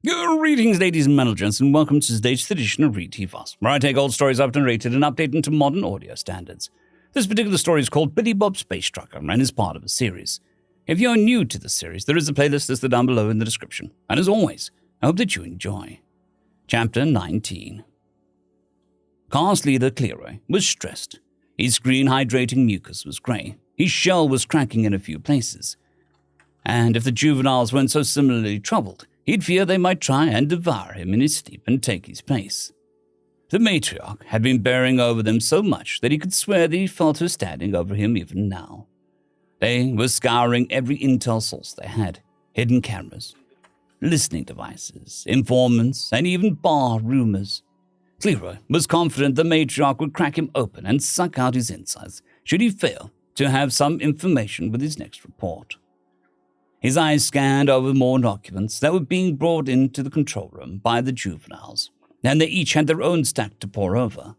Greetings, ladies and gentlemen, and welcome to today's edition of Read TFOS, where I take old stories I've narrated and update into modern audio standards. This particular story is called Billy Bob Space Trucker and is part of a series. If you're new to the series, there is a playlist listed down below in the description. And as always, I hope that you enjoy. Chapter 19. Cast leader Cleroy was stressed. His green hydrating mucus was grey. His shell was cracking in a few places. And if the juveniles weren't so similarly troubled, he'd fear they might try and devour him in his sleep and take his place. The matriarch had been bearing over them so much that he could swear that he felt her standing over him even now. They were scouring every intel source they had, hidden cameras, listening devices, informants, and even bar rumors. Cleroy was confident the matriarch would crack him open and suck out his insides should he fail to have some information with his next report. His eyes scanned over more documents that were being brought into the control room by the juveniles, and they each had their own stack to pore over.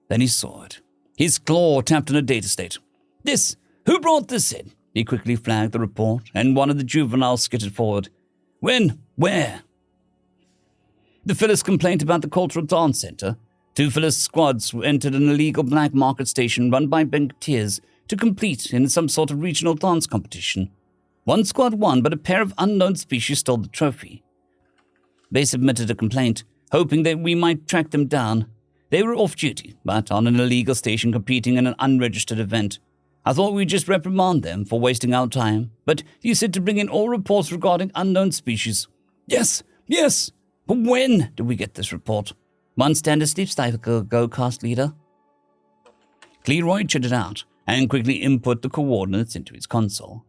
Then he saw it. His claw tapped on a data state. "This! Who brought this in?" He quickly flagged the report, and one of the juveniles skittered forward. "When? Where?" The Phyllis complaint about the Cultural Dance Center. 2 Phyllis squads entered an illegal black market station run by banketeers to compete in some sort of regional dance competition. 1 squad won, but a pair of unknown species stole the trophy. They submitted a complaint, hoping that we might track them down. They were off-duty, but on an illegal station competing in an unregistered event. I thought we'd just reprimand them for wasting our time, but you said to bring in all reports regarding unknown species. Yes. But when did we get this report? 1 standard sleep cycle ago, cast leader. Cleroy chitted out and quickly input the coordinates into his console.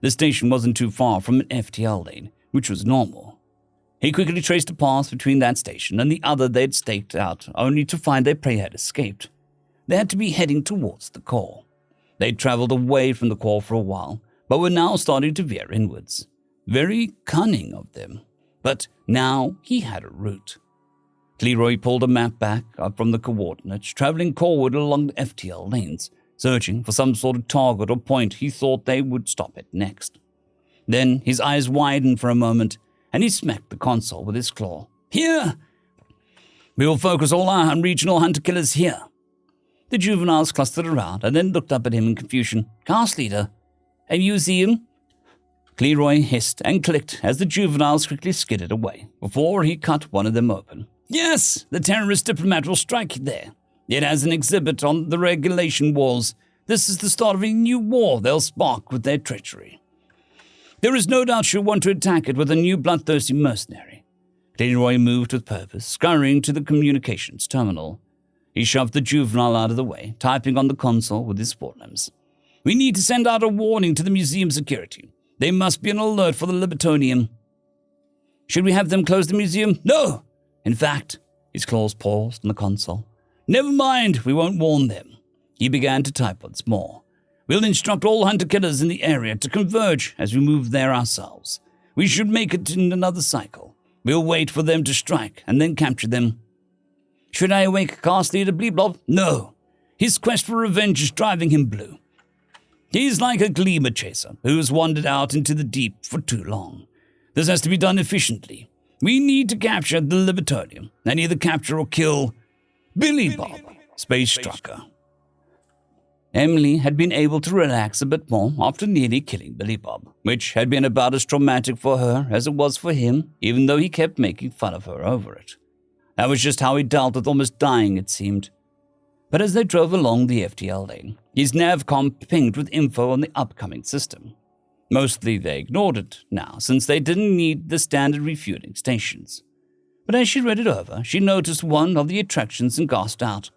The station wasn't too far from an FTL lane, which was normal. He quickly traced a path between that station and the other they'd staked out, only to find their prey had escaped. They had to be heading towards the core. They'd traveled away from the core for a while, but were now starting to veer inwards. Very cunning of them. But now he had a route. Cleroy pulled a map back up from the coordinates, traveling forward along the FTL lanes, searching for some sort of target or point he thought they would stop at next. Then his eyes widened for a moment, and he smacked the console with his claw. "Here! We will focus all our regional hunter-killers here." The juveniles clustered around and then looked up at him in confusion. "Cast leader, a museum?" Cleroy hissed and clicked as the juveniles quickly skidded away, before he cut one of them open. "Yes, the terrorist diplomat will strike there. It has an exhibit on the regulation walls. This is the start of a new war they'll spark with their treachery. There is no doubt she'll want to attack it with a new bloodthirsty mercenary." Cleroy moved with purpose, scurrying to the communications terminal. He shoved the juvenile out of the way, typing on the console with his forelimbs. "We need to send out a warning to the museum security. They must be on alert for the Libertonium." "Should we have them close the museum?" "No! In fact," his claws paused on the console. "Never mind, we won't warn them." He began to type once more. "We'll instruct all hunter-killers in the area to converge as we move there ourselves. We should make it in another cycle. We'll wait for them to strike and then capture them." "Should I awake cast leader B-Robbo?" "No. His quest for revenge is driving him blue. He's like a gleamer chaser who's wandered out into the deep for too long. This has to be done efficiently. We need to capture the Libertonium and either capture or kill Billy Bob, Space Trucker." Emily had been able to relax a bit more after nearly killing Billy Bob, which had been about as traumatic for her as it was for him, even though he kept making fun of her over it. That was just how he dealt with almost dying, it seemed. But as they drove along the FTL lane, his navcom pinged with info on the upcoming system. Mostly they ignored it now, since they didn't need the standard refueling stations. But as she read it over, she noticed one of the attractions and gasped out.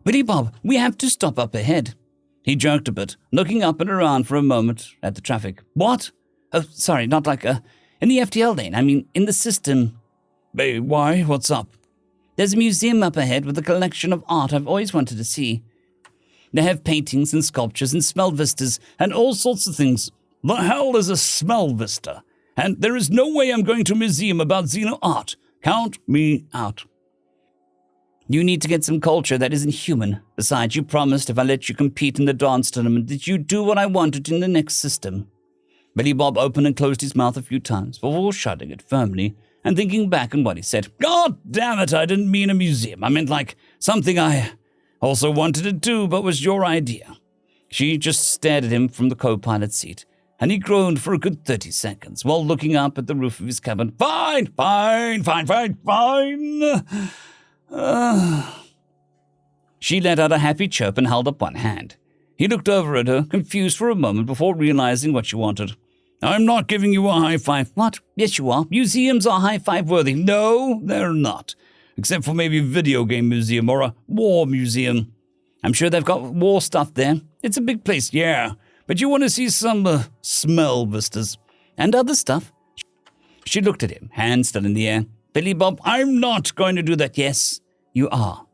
"Billy Bob, we have to stop up ahead." He jerked a bit, looking up and around for a moment at the traffic. "What? Oh, sorry, not like in the FTL lane, I mean in the system." "Hey, why? What's up?" "There's a museum up ahead with a collection of art I've always wanted to see. They have paintings and sculptures and smell vistas and all sorts of things." "The hell is a smell vista? And there is no way I'm going to a museum about xeno art. Count me out." "You need to get some culture that isn't human. Besides, you promised if I let you compete in the dance tournament that you'd do what I wanted in the next system." Billy Bob opened and closed his mouth a few times before shutting it firmly and thinking back on what he said. God damn it, I didn't mean a museum. I meant like something I also wanted to do, but was your idea. She just stared at him from the co-pilot seat, and he groaned for a good 30 seconds while looking up at the roof of his cabin. Fine. She let out a happy chirp and held up one hand. He looked over at her, confused for a moment before realizing what she wanted. I'm not giving you a high five. What? Yes, you are. Museums are high five worthy. No, they're not. Except for maybe a video game museum or a war museum. I'm sure they've got war stuff there. It's a big place, yeah. But you want to see some smell vistas. And other stuff. She looked at him, hands still in the air. Billy Bob, I'm not going to do that. Yes, you are,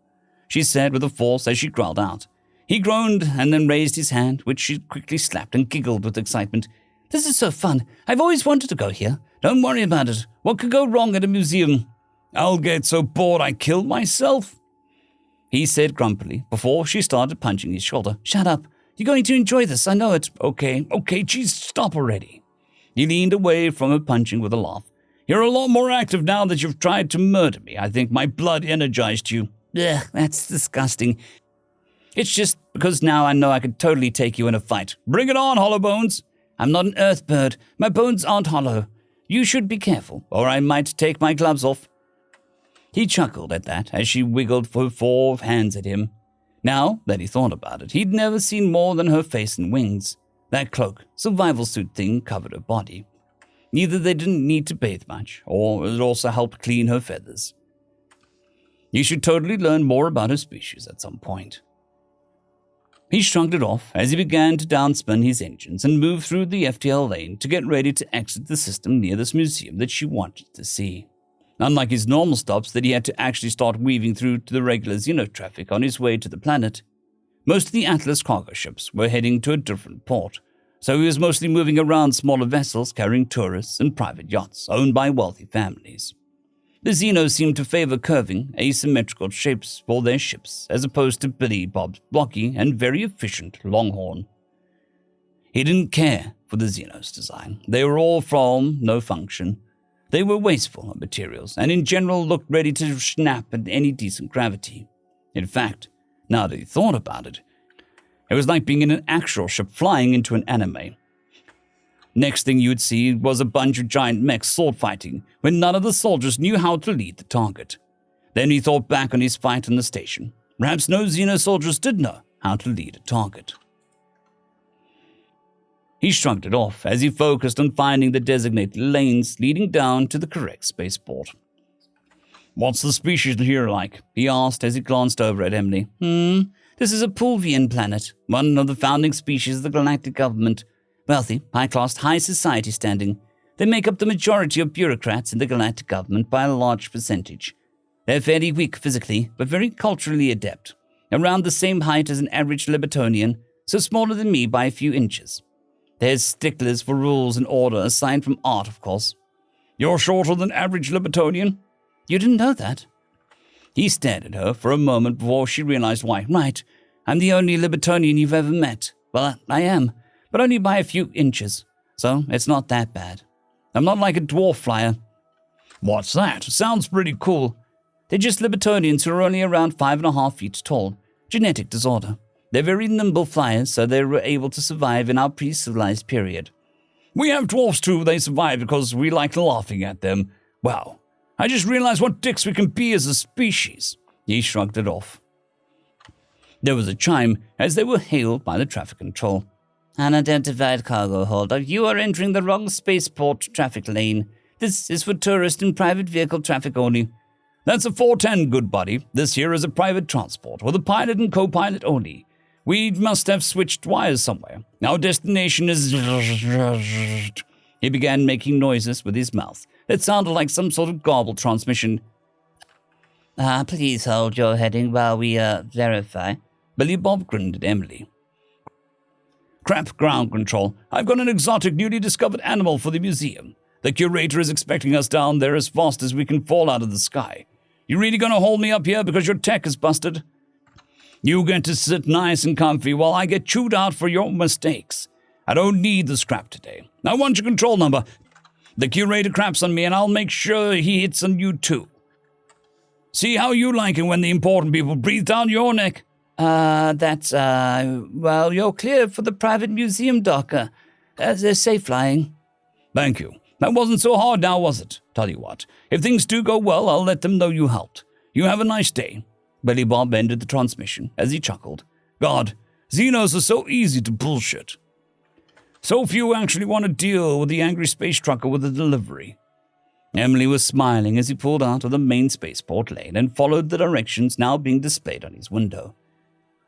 she said with a force as she growled out. He groaned and then raised his hand, which she quickly slapped and giggled with excitement. This is so fun. I've always wanted to go here. Don't worry about it. What could go wrong at a museum? I'll get so bored I kill myself, he said grumpily before she started punching his shoulder. Shut up. You're going to enjoy this. I know it. Okay, geez, stop already. He leaned away from her punching with a laugh. You're a lot more active now that you've tried to murder me. I think my blood energized you. Ugh, that's disgusting. It's just because now I know I could totally take you in a fight. Bring it on, hollow bones. I'm not an earth bird. My bones aren't hollow. You should be careful, or I might take my gloves off. He chuckled at that as she wiggled her 4 hands at him. Now that he thought about it, he'd never seen more than her face and wings. That cloak, survival suit thing covered her body. Either they didn't need to bathe much, or it also helped clean her feathers. You should totally learn more about her species at some point. He shrugged it off as he began to downspin his engines and move through the FTL lane to get ready to exit the system near this museum that she wanted to see. Unlike his normal stops that he had to actually start weaving through to the regular Xeno traffic on his way to the planet, most of the Atlas cargo ships were heading to a different port, so he was mostly moving around smaller vessels carrying tourists and private yachts owned by wealthy families. The Xenos seemed to favor curving, asymmetrical shapes for their ships, as opposed to Billy Bob's blocky and very efficient Longhorn. He didn't care for the Xenos' design. They were all from no function. They were wasteful of materials, and in general looked ready to snap at any decent gravity. In fact, now that he thought about it, it was like being in an actual ship flying into an anime. Next thing you would see was a bunch of giant mechs sword fighting when none of the soldiers knew how to lead the target. Then he thought back on his fight on the station. Perhaps no Xeno soldiers did know how to lead a target. He shrugged it off as he focused on finding the designated lanes leading down to the correct spaceport. What's the species here like? He asked as he glanced over at Emily. This is a Pulvian planet, one of the founding species of the galactic government. Wealthy, high-class, high society standing. They make up the majority of bureaucrats in the galactic government by a large percentage. They're fairly weak physically, but very culturally adept. Around the same height as an average Libertonian, so smaller than me by a few inches. They're sticklers for rules and order, aside from art, of course. You're shorter than average Libertonian? You didn't know that? He stared at her for a moment before she realized why. Right, I'm the only Libertonian you've ever met. Well, I am, but only by a few inches, so it's not that bad. I'm not like a dwarf flyer. What's that? Sounds pretty cool. They're just Libertonians who are only around 5.5 feet tall. Genetic disorder. They're very nimble flyers, so they were able to survive in our pre-civilized period. We have dwarfs too. They survive because we like laughing at them. Wow. I just realized what dicks we can be as a species. He shrugged it off. There was a chime as they were hailed by the traffic control. Unidentified cargo holder, you are entering the wrong spaceport traffic lane. This is for tourist and private vehicle traffic only. That's a 410, good buddy. This here is a private transport with a pilot and co-pilot only. We must have switched wires somewhere. Our destination is... He began making noises with his mouth. It sounded like some sort of garbled transmission. Please hold your heading while we, verify. Billy Bob grinned at Emily. Crap ground control. I've got an exotic newly discovered animal for the museum. The curator is expecting us down there as fast as we can fall out of the sky. You really gonna hold me up here because your tech is busted? You get to sit nice and comfy while I get chewed out for your mistakes. I don't need the scrap today. I want your control number. The curator craps on me, and I'll make sure he hits on you too. See how you like it when the important people breathe down your neck. Well, you're clear for the private museum, Doc. They're safe flying. Thank you. That wasn't so hard now, was it? Tell you what, if things do go well, I'll let them know you helped. You have a nice day. Billy Bob ended the transmission as he chuckled. God, Xenos are so easy to bullshit. So few actually want to deal with the angry space trucker with the delivery. Emily was smiling as he pulled out of the main spaceport lane and followed the directions now being displayed on his window.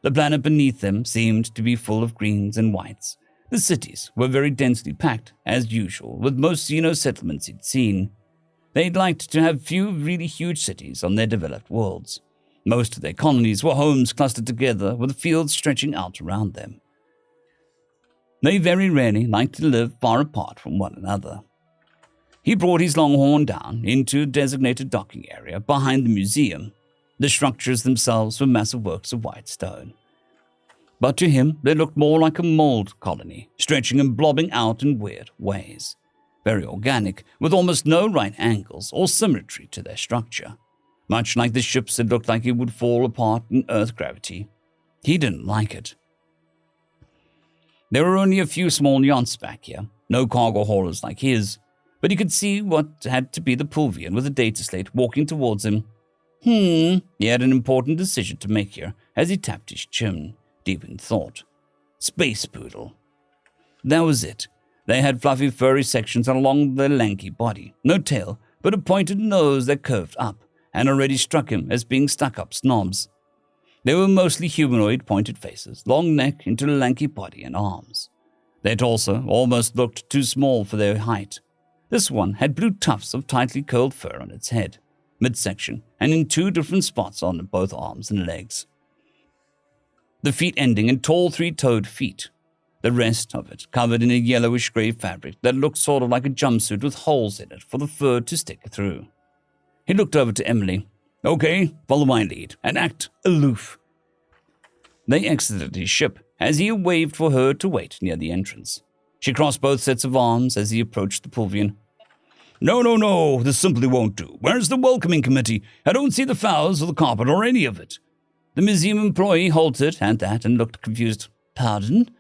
The planet beneath them seemed to be full of greens and whites. The cities were very densely packed, as usual, with most Xeno settlements he'd seen. They'd liked to have few really huge cities on their developed worlds. Most of their colonies were homes clustered together with fields stretching out around them. They very rarely liked to live far apart from one another. He brought his longhorn down into a designated docking area behind the museum. The structures themselves were massive works of white stone. But to him, they looked more like a mold colony, stretching and blobbing out in weird ways. Very organic, with almost no right angles or symmetry to their structure. Much like the ships that looked like it would fall apart in Earth gravity. He didn't like it. There were only a few small yachts back here, no cargo haulers like his, but he could see what had to be the Pulvian with a data slate walking towards him. He had an important decision to make here as he tapped his chin, deep in thought. Space Poodle. That was it. They had fluffy furry sections along their lanky body, no tail, but a pointed nose that curved up, and already struck him as being stuck-up snobs. They were mostly humanoid pointed faces, long neck into a lanky body and arms. Their torso almost looked too small for their height. This one had blue tufts of tightly curled fur on its head, midsection, and in 2 different spots on both arms and legs. The feet ending in tall 3-toed feet. The rest of it covered in a yellowish-gray fabric that looked sort of like a jumpsuit with holes in it for the fur to stick through. He looked over to Emily. Okay, follow my lead, and act aloof. They exited his ship as he waved for her to wait near the entrance. She crossed both sets of arms as he approached the Pulvian. No, this simply won't do. Where's the welcoming committee? I don't see the flowers or the carpet or any of it. The museum employee halted at that and looked confused. Pardon?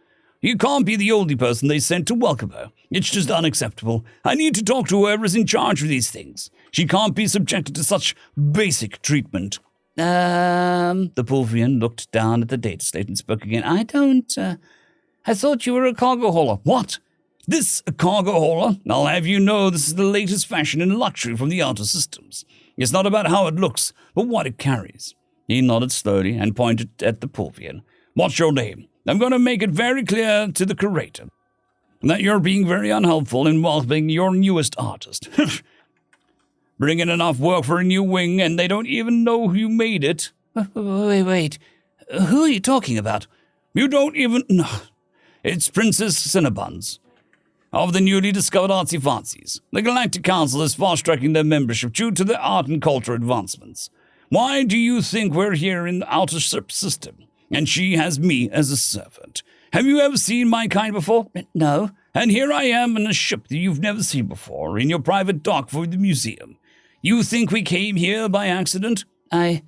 You can't be the only person they sent to welcome her. It's just unacceptable. I need to talk to whoever is in charge of these things. She can't be subjected to such basic treatment. The Pulvian looked down at the data slate and spoke again. I thought you were a cargo hauler. What? This a cargo hauler? I'll have you know this is the latest fashion in luxury from the outer systems. It's not about how it looks, but what it carries. He nodded slowly and pointed at the Pulvian. What's your name? I'm going to make it very clear to the curator that you're being very unhelpful in welcoming your newest artist. Bring in enough work for a new wing, and they don't even know who made it. Wait. Who are you talking about? You don't even know. It's Princess Cinnabons of the newly discovered artsy-fartsies. The Galactic Council is fast-tracking their membership due to their art and culture advancements. Why do you think we're here in the outer system? And she has me as a servant. Have you ever seen my kind before? No. And here I am in a ship that you've never seen before, in your private dock for the museum. You think we came here by accident? I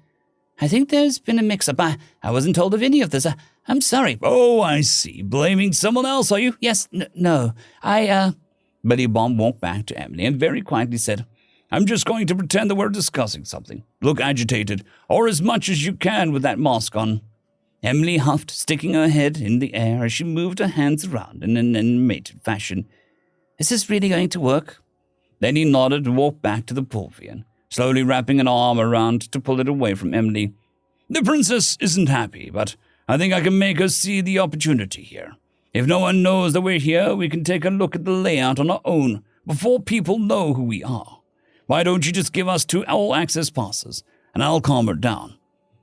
think there's been a mix-up. I wasn't told of any of this. I'm sorry. Oh, I see. Blaming someone else, are you? Yes, no. Billy Bob walked back to Emily and very quietly said, I'm just going to pretend that we're discussing something. Look agitated, or as much as you can with that mask on. Emily huffed, sticking her head in the air as she moved her hands around in an animated fashion. Is this really going to work? Then he nodded and walked back to the Pulvian, slowly wrapping an arm around to pull it away from Emily. The princess isn't happy, but I think I can make her see the opportunity here. If no one knows that we're here, we can take a look at the layout on our own before people know who we are. Why don't you just give us 2 all-access passes, and I'll calm her down.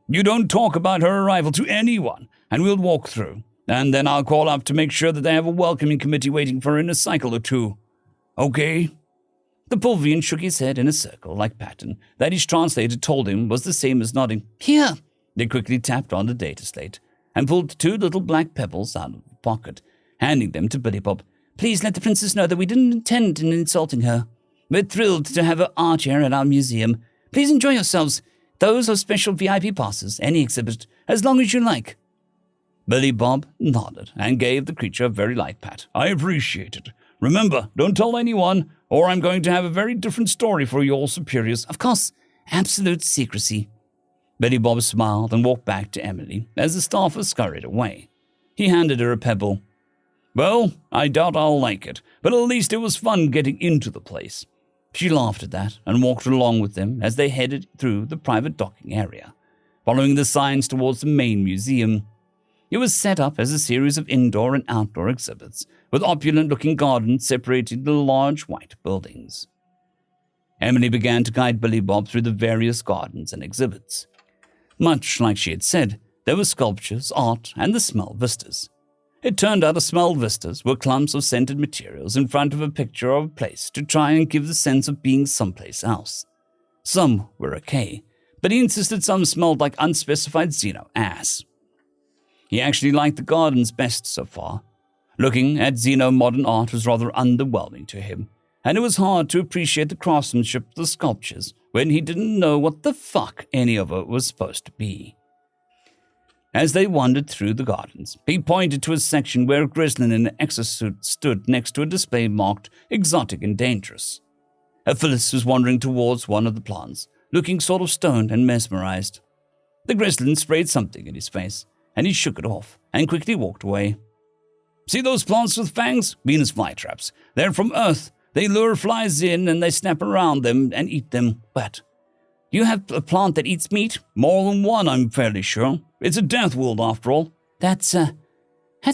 You don't talk about her arrival to anyone, and we'll walk through. And then I'll call up to make sure that they have a welcoming committee waiting for her in a cycle or 2. Okay? The Pulvian shook his head in a circle-like pattern that his translator told him was the same as nodding. Here! They quickly tapped on the data slate and pulled 2 little black pebbles out of the pocket, handing them to Billy Bob. Please let the princess know that we didn't intend in insulting her. We're thrilled to have her art here at our museum. Please enjoy yourselves. Those are special VIP passes, any exhibit, as long as you like." Billy Bob nodded and gave the creature a very light pat. "I appreciate it. Remember, don't tell anyone, or I'm going to have a very different story for your superiors." "Of course, absolute secrecy." Billy Bob smiled and walked back to Emily as the staffer scurried away. He handed her a pebble. "Well, I doubt I'll like it, but at least it was fun getting into the place." She laughed at that and walked along with them as they headed through the private docking area, following the signs towards the main museum. It was set up as a series of indoor and outdoor exhibits, with opulent-looking gardens separating the large white buildings. Emily began to guide Billy Bob through the various gardens and exhibits. Much like she had said, there were sculptures, art, and the smell vistas. It turned out the smell vistas were clumps of scented materials in front of a picture of a place to try and give the sense of being someplace else. Some were okay, but he insisted some smelled like unspecified Xeno ass. He actually liked the gardens best so far. Looking at Xeno modern art was rather underwhelming to him, and it was hard to appreciate the craftsmanship of the sculptures when he didn't know what the fuck any of it was supposed to be. As they wandered through the gardens, he pointed to a section where a grizzly in an exosuit stood next to a display marked exotic and dangerous. Phyllis was wandering towards one of the plants, looking sort of stoned and mesmerized. The grizzly sprayed something in his face, and he shook it off and quickly walked away. "See those plants with fangs? Venus flytraps. They're from Earth. They lure flies in and they snap around them and eat them. But you have a plant that eats meat? More than one, I'm fairly sure. It's a death world after all." That's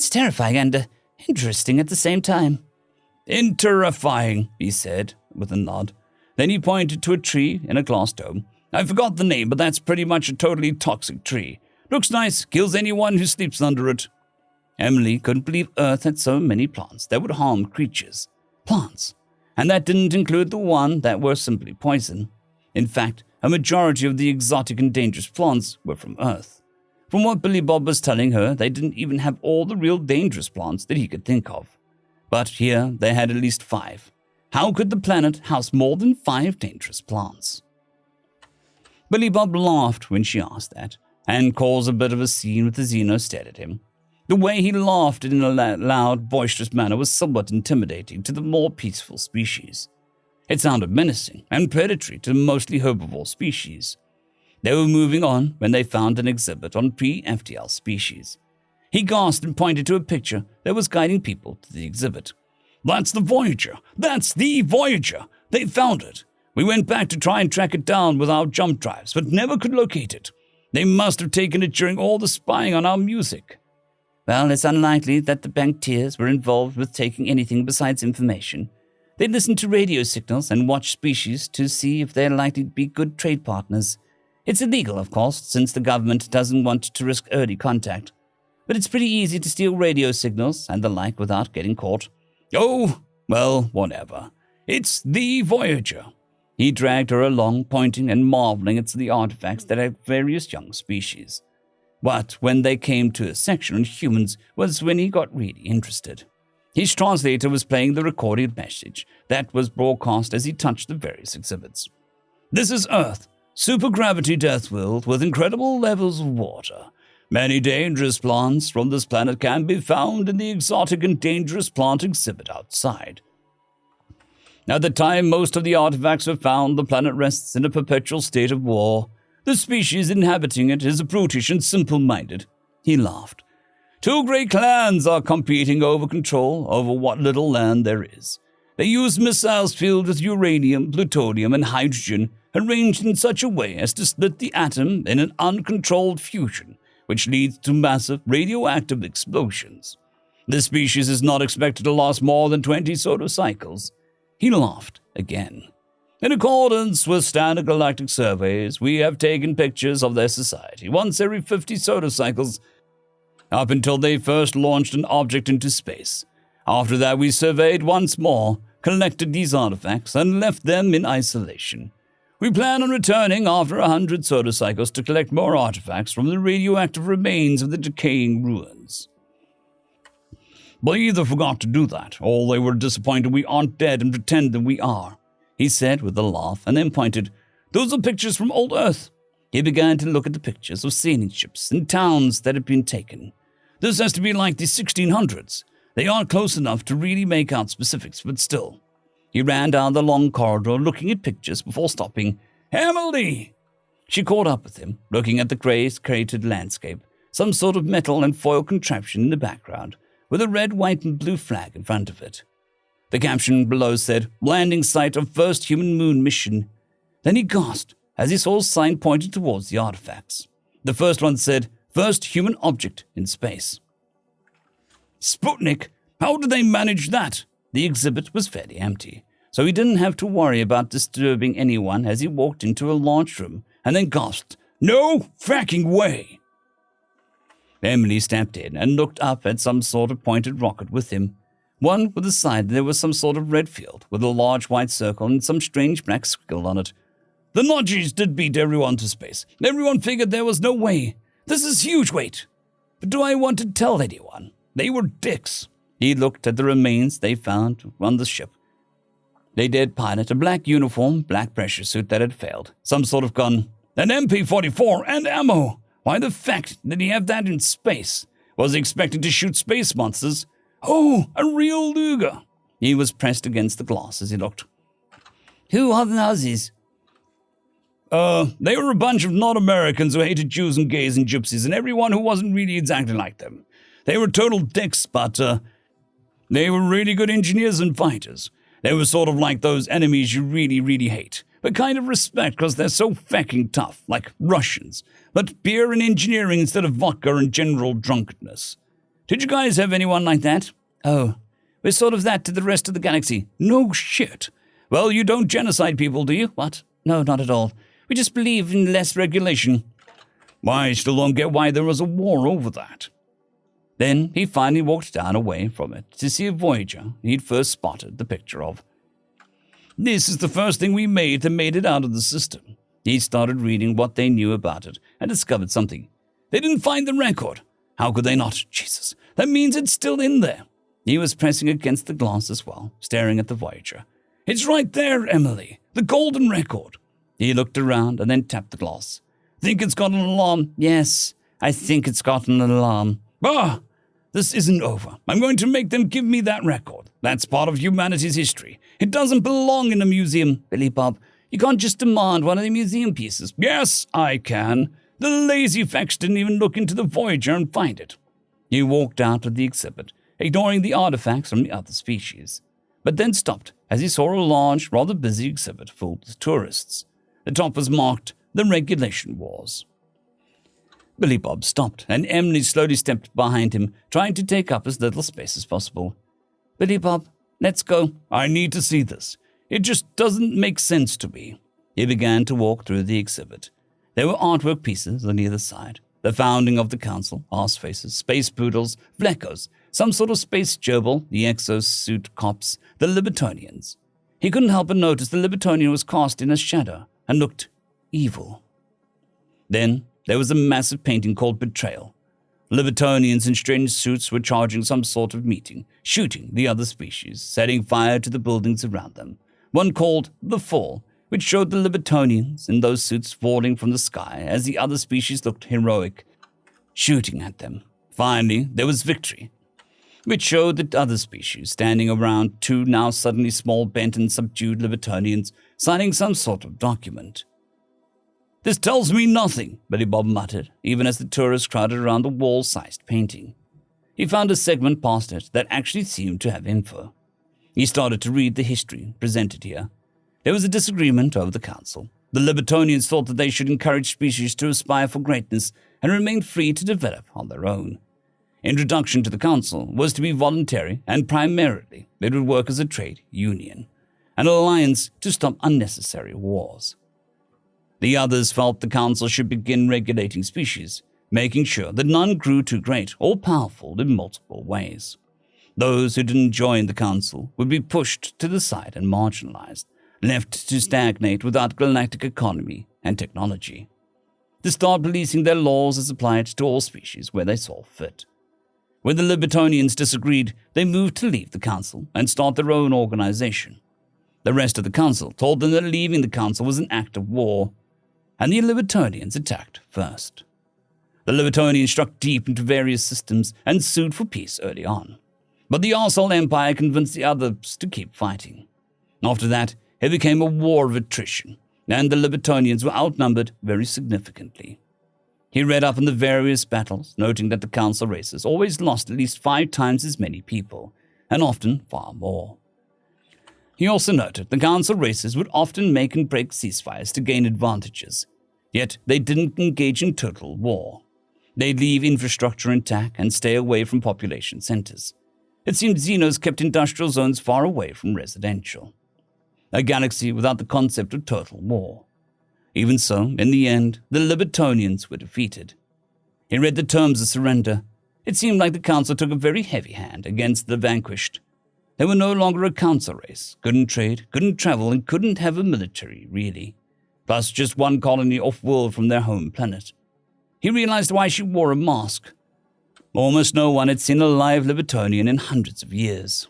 terrifying and interesting at the same time." "Terrifying," he said with a nod. Then he pointed to a tree in a glass dome. "I forgot the name, but that's pretty much a totally toxic tree. Looks nice, kills anyone who sleeps under it." Emily couldn't believe Earth had so many plants that would harm creatures. Plants. And that didn't include the one that were simply poison. In fact, a majority of the exotic and dangerous plants were from Earth. From what Billy Bob was telling her, they didn't even have all the real dangerous plants that he could think of. But here they had at least 5. How could the planet house more than 5 dangerous plants? Billy Bob laughed when she asked that, and caused a bit of a scene with the Xeno stared at him. The way he laughed in a loud, boisterous manner was somewhat intimidating to the more peaceful species. It sounded menacing and predatory to the mostly herbivore species. They were moving on when they found an exhibit on pre-FTL species. He gasped and pointed to a picture that was guiding people to the exhibit. "That's the Voyager! That's the Voyager! They found it! We went back to try and track it down with our jump drives, but never could locate it. They must have taken it during all the spying on our music." "Well, it's unlikely that the Banktiers were involved with taking anything besides information. They listen to radio signals and watch species to see if they're likely to be good trade partners. It's illegal, of course, since the government doesn't want to risk early contact. But it's pretty easy to steal radio signals and the like without getting caught." "Oh, well, whatever. It's the Voyager." He dragged her along, pointing and marveling at the artifacts that had various young species. But when they came to a section on humans was when he got really interested. His translator was playing the recorded message that was broadcast as he touched the various exhibits. "This is Earth, supergravity death world with incredible levels of water. Many dangerous plants from this planet can be found in the exotic and dangerous plant exhibit outside. At the time most of the artifacts were found, the planet rests in a perpetual state of war. The species inhabiting it is brutish and simple-minded." He laughed. "Two great clans are competing over control over what little land there is. They use missiles filled with uranium, plutonium, and hydrogen, arranged in such a way as to split the atom in an uncontrolled fusion, which leads to massive radioactive explosions. This species is not expected to last more than 20 solar cycles." He laughed again. "In accordance with standard galactic surveys, we have taken pictures of their society once every 50 solar cycles, up until they first launched an object into space. After that, we surveyed once more, collected these artifacts, and left them in isolation. We plan on returning after 100 solar cycles to collect more artifacts from the radioactive remains of the decaying ruins." They either forgot to do that, or they were disappointed we aren't dead and pretend that we are, he said with a laugh, and then pointed. Those are pictures from old Earth. He began to look at the pictures of sailing ships and towns that had been taken. This has to be like the 1600s. They aren't close enough to really make out specifics, but still. He ran down the long corridor looking at pictures before stopping. Emily! She caught up with him, looking at the grey-cratered landscape, some sort of metal and foil contraption in the background, with a red, white, and blue flag in front of it. The caption below said, Landing site of first human moon mission. Then he gasped as he saw a sign pointed towards the artifacts. The first one said, First human object in space. Sputnik? How did they manage that? The exhibit was fairly empty, so he didn't have to worry about disturbing anyone as he walked into a large room and then gasped, No fucking way! Emily stepped in and looked up at some sort of pointed rocket with him. One with the side there was some sort of red field with a large white circle and some strange black squiggle on it. The Nazis did beat everyone to space. Everyone figured there was no way. This is huge weight. But do I want to tell anyone? They were dicks. He looked at the remains they found on the ship. They dead pilot, a black uniform, black pressure suit that had failed, some sort of gun, an MP-44 and ammo. Why the fact did he have that in space? Was he expecting to shoot space monsters? Oh, a real Luger. He was pressed against the glass as he looked. Who are the Nazis? They were a bunch of non-Americans who hated Jews and gays and gypsies and everyone who wasn't really exactly like them. They were total dicks, but, they were really good engineers and fighters. They were sort of like those enemies you really, really hate, but kind of respect because they're so fucking tough, like Russians. But beer and engineering instead of vodka and general drunkenness. Did you guys have anyone like that? Oh, we're sort of that to the rest of the galaxy. No shit. Well, you don't genocide people, do you? What? No, not at all. We just believe in less regulation. Why, I still don't get why there was a war over that. Then he finally walked down away from it to see a Voyager he'd first spotted the picture of. This is the first thing we made that made it out of the system. He started reading what they knew about it and discovered something. They didn't find the record. How could they not? Jesus, that means it's still in there. He was pressing against the glass as well, staring at the Voyager. It's right there, Emily, the golden record. He looked around and then tapped the glass. Think it's got an alarm? Yes, I think it's got an alarm. Ah! This isn't over. I'm going to make them give me that record. That's part of humanity's history. It doesn't belong in a museum. Billy Bob, you can't just demand one of the museum pieces. Yes, I can. The lazy fucks didn't even look into the Voyager and find it. He walked out of the exhibit, ignoring the artifacts from the other species, but then stopped as he saw a large, rather busy exhibit filled with tourists. The top was marked The Regulation Wars. Billy Bob stopped, and Emily slowly stepped behind him, trying to take up as little space as possible. Billy Bob, let's go. I need to see this. It just doesn't make sense to me. He began to walk through the exhibit. There were artwork pieces on either side. The founding of the council, arse faces, space poodles, fleckos, some sort of space gerbil, the exosuit cops, the Libertonians. He couldn't help but notice the Libertonian was cast in a shadow and looked evil. Then there was a massive painting called Betrayal. Libertonians in strange suits were charging some sort of meeting, shooting the other species, setting fire to the buildings around them. One called The Fall, which showed the Libertonians in those suits falling from the sky as the other species looked heroic, shooting at them. Finally, there was Victory, which showed the other species standing around two now suddenly small, bent and subdued Libertonians signing some sort of document. This tells me nothing, Billy Bob muttered, even as the tourists crowded around the wall-sized painting. He found a segment past it that actually seemed to have info. He started to read the history presented here. There was a disagreement over the council. The Libertonians thought that they should encourage species to aspire for greatness and remain free to develop on their own. Introduction to the council was to be voluntary, and primarily it would work as a trade union, an alliance to stop unnecessary wars. The others felt the council should begin regulating species, making sure that none grew too great or powerful in multiple ways. Those who didn't join the council would be pushed to the side and marginalized, left to stagnate without galactic economy and technology, to start policing their laws as applied to all species where they saw fit. When the Libertonians disagreed, they moved to leave the council and start their own organization. The rest of the council told them that leaving the council was an act of war, and the Libertonians attacked first. The Libertonians struck deep into various systems and sued for peace early on, but the Arsehole Empire convinced the others to keep fighting. After that, it became a war of attrition, and the Libertonians were outnumbered very significantly. He read up on the various battles, noting that the council races always lost at least 5 times as many people, and often far more. He also noted the council races would often make and break ceasefires to gain advantages, yet they didn't engage in total war. They'd leave infrastructure intact and stay away from population centers. It seemed Xenos kept industrial zones far away from residential. A galaxy without the concept of total war. Even so, in the end, the Libertonians were defeated. He read the terms of surrender. It seemed like the council took a very heavy hand against the vanquished. They were no longer a council race, couldn't trade, couldn't travel, and couldn't have a military, really. Plus just one colony off-world from their home planet. He realized why she wore a mask. Almost no one had seen a live Libertonian in hundreds of years.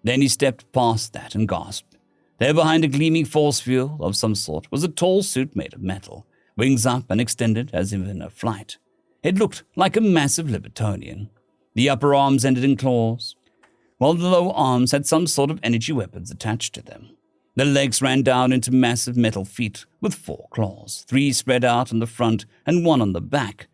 Then he stepped past that and gasped. There behind a gleaming force field of some sort was a tall suit made of metal, wings up and extended as if in a flight. It looked like a massive Libertonian. The upper arms ended in claws, while the lower arms had some sort of energy weapons attached to them. The legs ran down into massive metal feet with 4 claws, 3 spread out on the front and 1 on the back.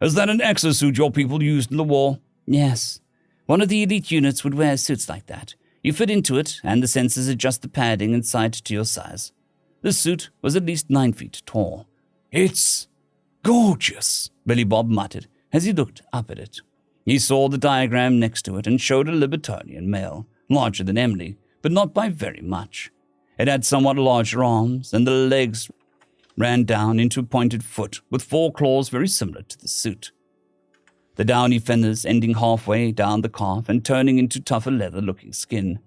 Is that an exosuit your people used in the war? Yes. One of the elite units would wear suits like that. You fit into it, and the sensors adjust the padding inside to your size. The suit was at least 9 feet tall. It's gorgeous, Billy Bob muttered as he looked up at it. He saw the diagram next to it and showed a Libertonian male, larger than Emily, but not by very much. It had somewhat larger arms, and the legs ran down into a pointed foot with 4 claws very similar to the suit. The downy feathers ending halfway down the calf and turning into tougher leather-looking skin.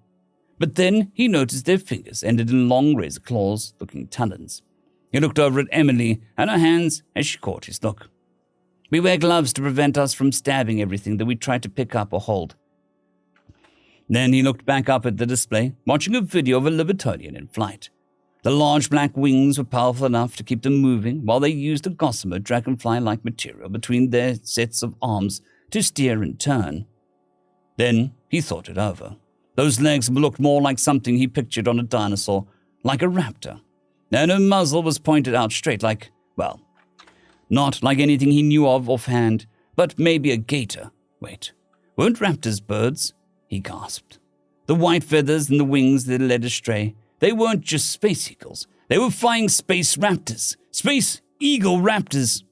But then he noticed their fingers ended in long razor claws-looking talons. He looked over at Emily and her hands as she caught his look. We wear gloves to prevent us from stabbing everything that we try to pick up or hold. Then he looked back up at the display, watching a video of a Libertonian in flight. The large black wings were powerful enough to keep them moving while they used a gossamer dragonfly-like material between their sets of arms to steer and turn. Then he thought it over. Those legs looked more like something he pictured on a dinosaur, like a raptor. And her muzzle was pointed out straight like, well, not like anything he knew of offhand, but maybe a gator. Wait, weren't raptors birds? He gasped. The white feathers and the wings that led astray, they weren't just space eagles. They were flying space raptors. Space eagle raptors.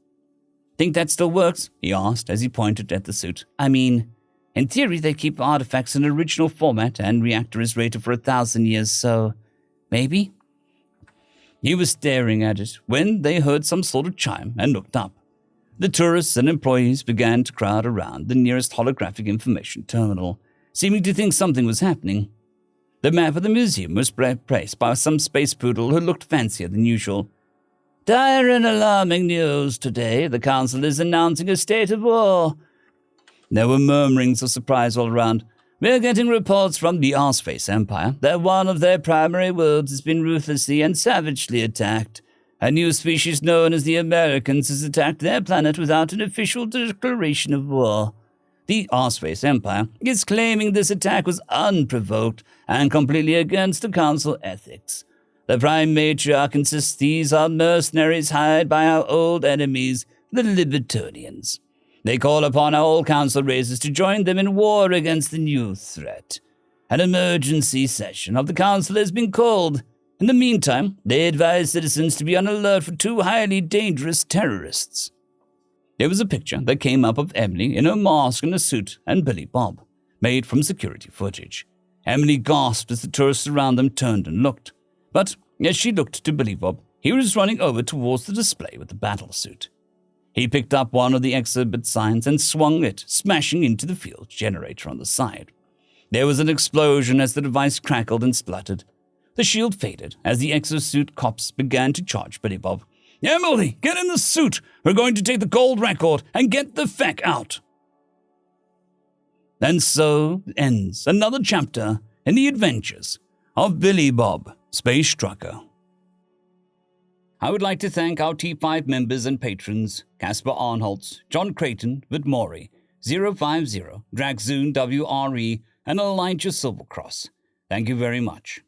Think that still works? He asked as he pointed at the suit. I mean, in theory they keep artifacts in original format and reactor is rated for 1,000 years, so maybe? He was staring at it when they heard some sort of chime and looked up. The tourists and employees began to crowd around the nearest holographic information terminal, seeming to think something was happening. The map of the museum was placed by some space poodle who looked fancier than usual. Dire and alarming news today. The council is announcing a state of war. There were murmurings of surprise all around. We're getting reports from the Arseface Empire that one of their primary worlds has been ruthlessly and savagely attacked. A new species known as the Americans has attacked their planet without an official declaration of war. The Arseface Empire is claiming this attack was unprovoked and completely against the Council ethics. The Prime Matriarch insists these are mercenaries hired by our old enemies, the Libertonians. They call upon our old Council races to join them in war against the new threat. An emergency session of the Council has been called. In the meantime, they advise citizens to be on alert for 2 highly dangerous terrorists. There was a picture that came up of Emily in her mask and a suit and Billy Bob, made from security footage. Emily gasped as the tourists around them turned and looked. But as she looked to Billy Bob, he was running over towards the display with the battle suit. He picked up one of the exhibit signs and swung it, smashing into the field generator on the side. There was an explosion as the device crackled and spluttered. The shield faded as the exosuit cops began to charge Billy Bob. Emily, get in the suit! We're going to take the gold record and get the feck out! And so ends another chapter in the adventures of Billy Bob, Space Trucker. I would like to thank our T5 members and patrons, Casper Arnholtz, Jon Creighton, W.R.E, 050, Dragzoon W.R.E, and Elijah Silvercross. Thank you very much.